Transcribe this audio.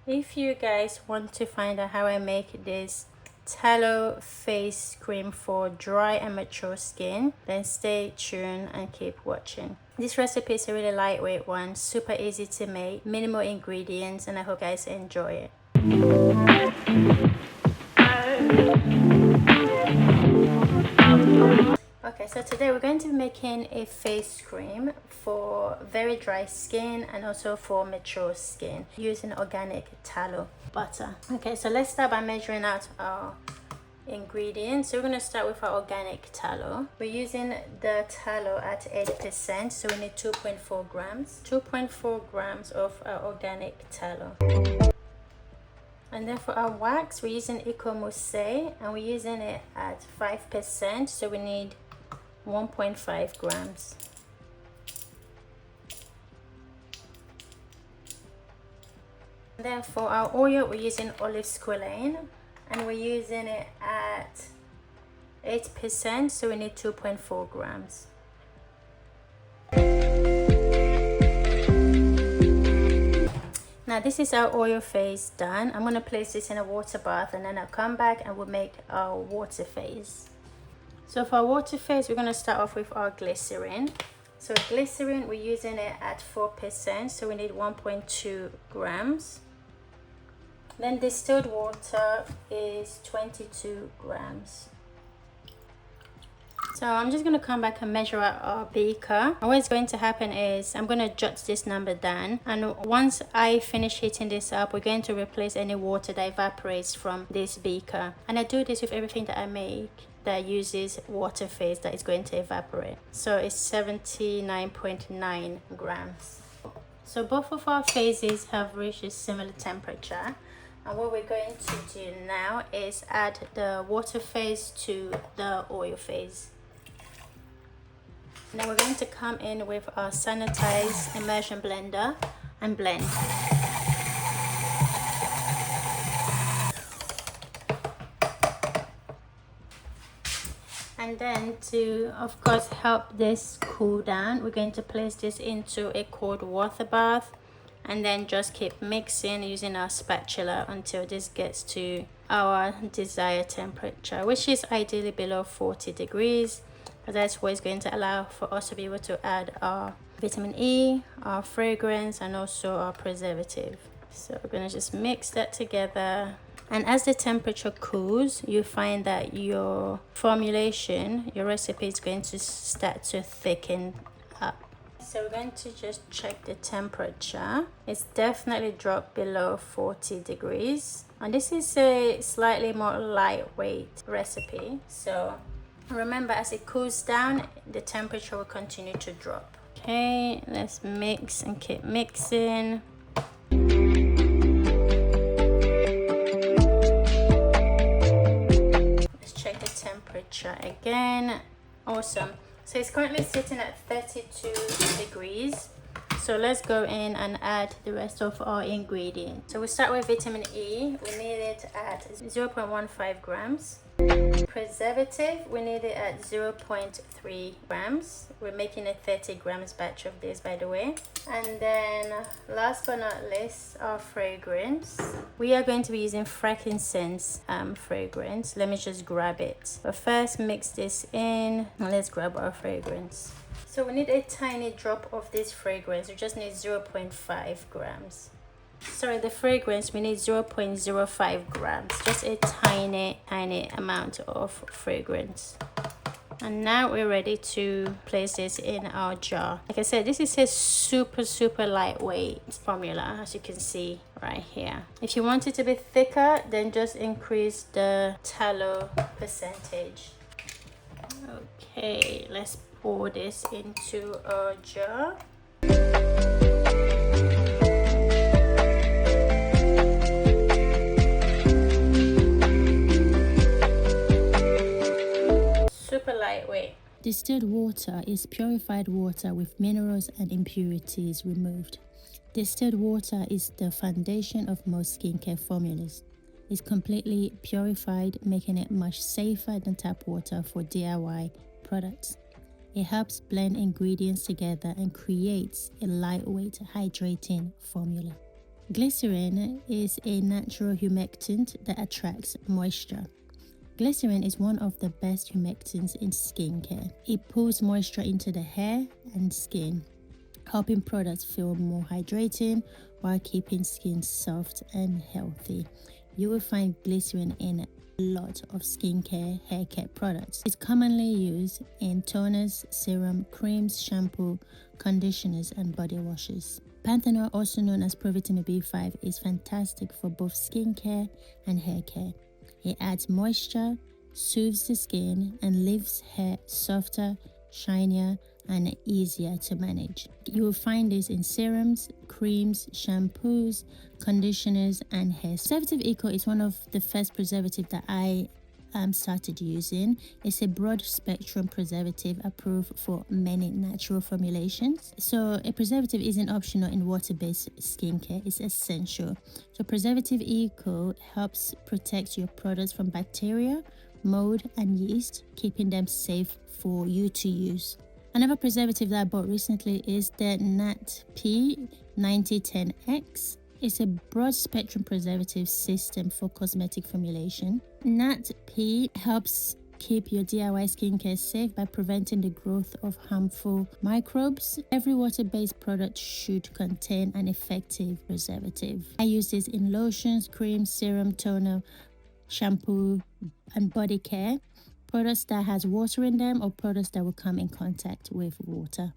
If you guys want to find out how I make this tallow face cream for dry and mature skin, then stay tuned and keep watching. This recipe is a really lightweight one, super easy to make, minimal ingredients, and I hope you guys enjoy it. Okay, so today we're going to be making a face cream for very dry skin and also for mature skin using organic tallow butter. Okay, so let's start by measuring out our ingredients. So we're going to start with our organic tallow. We're using the tallow at 8%, so we need 2.4 grams. 2.4 grams of our organic tallow. And then for our wax, we're using Moisturizer and we're using it at 5%, so we need 1.5 grams. And then for our oil, we're using olive squalane and we're using it at 8%, so we need 2.4 grams. Now this is our oil phase done. I'm going to place this in a water bath and then I'll come back and we'll make our water phase. So for our water phase, we're going to start off with our glycerin. So glycerin, we're using it at 4%, so we need 1.2 grams. Then distilled water is 22 grams. So I'm just going to come back and measure out our beaker. And what's going to happen is I'm going to jot this number down, and once I finish heating this up, we're going to replace any water that evaporates from this beaker. And I do this with everything that I make that uses water phase that is going to evaporate. So it's 79.9 grams. So both of our phases have reached a similar temperature, and what we're going to do now is add the water phase to the oil phase. Now we're going to come in with our sanitized immersion blender and blend. And then to, of course, help this cool down, we're going to place this into a cold water bath and then just keep mixing using our spatula until this gets to our desired temperature, which is ideally below 40 degrees. That's what is going to allow for us to be able to add our vitamin E, our fragrance, and also our preservative. So we're going to just mix that together. And as the temperature cools, you find that your formulation, your recipe is going to start to thicken up. So we're going to just check the temperature. It's definitely dropped below 40 degrees. And this is a slightly more lightweight recipe. So remember, as it cools down, the temperature will continue to drop. Okay, let's mix and keep mixing. Let's check the temperature again. Awesome. So it's currently sitting at 32 degrees. So let's go in and add the rest of our ingredients. So we start with vitamin E. We need it at 0.15 grams. Preservative, we need it at 0.3 grams. We're making a 30 grams batch of this, by the way. And then last but not least, our fragrance. We are going to be using frankincense fragrance. Let me just grab it. But first, mix this in and let's grab our fragrance. So we need a tiny drop of this fragrance. We just need 0.5 grams. Sorry, the fragrance, we need 0.05 grams. Just a tiny amount of fragrance. And now we're ready to place this in our jar. Like I said, this is a super lightweight formula, as you can see right here. If you want it to be thicker, then just increase the tallow percentage. Okay, let's pour this into our jar. Super lightweight. Distilled water is purified water with minerals and impurities removed. Distilled water is the foundation of most skincare formulas. It's completely purified, making it much safer than tap water for DIY products. It helps blend ingredients together and creates a lightweight, hydrating formula. Glycerin is a natural humectant that attracts moisture. Glycerin is one of the best humectants in skincare. It pulls moisture into the hair and skin, helping products feel more hydrating while keeping skin soft and healthy. You will find glycerin in a lot of skincare hair care products. It's commonly used in toners, serum, creams, shampoo, conditioners, and body washes. Panthenol, also known as provitamin B5, is fantastic for both skincare and hair care. It adds moisture, soothes the skin, and leaves hair softer, shinier, and easier to manage. You will find this in serums, creams, shampoos, conditioners, and hair. Preservative Eco is one of the first preservatives that I started using. It's a broad spectrum preservative approved for many natural formulations. So a preservative isn't optional in water-based skincare, it's essential. So Preservative Eco helps protect your products from bacteria, mold, and yeast, keeping them safe for you to use. Another preservative that I bought recently is the Nat P 9010X. It's a broad spectrum preservative system for cosmetic formulation. Nat P helps keep your DIY skincare safe by preventing the growth of harmful microbes. Every water-based product should contain an effective preservative. I use this in lotions, creams, serum, toner, shampoo, and body care. Products that has water in them, or products that will come in contact with water.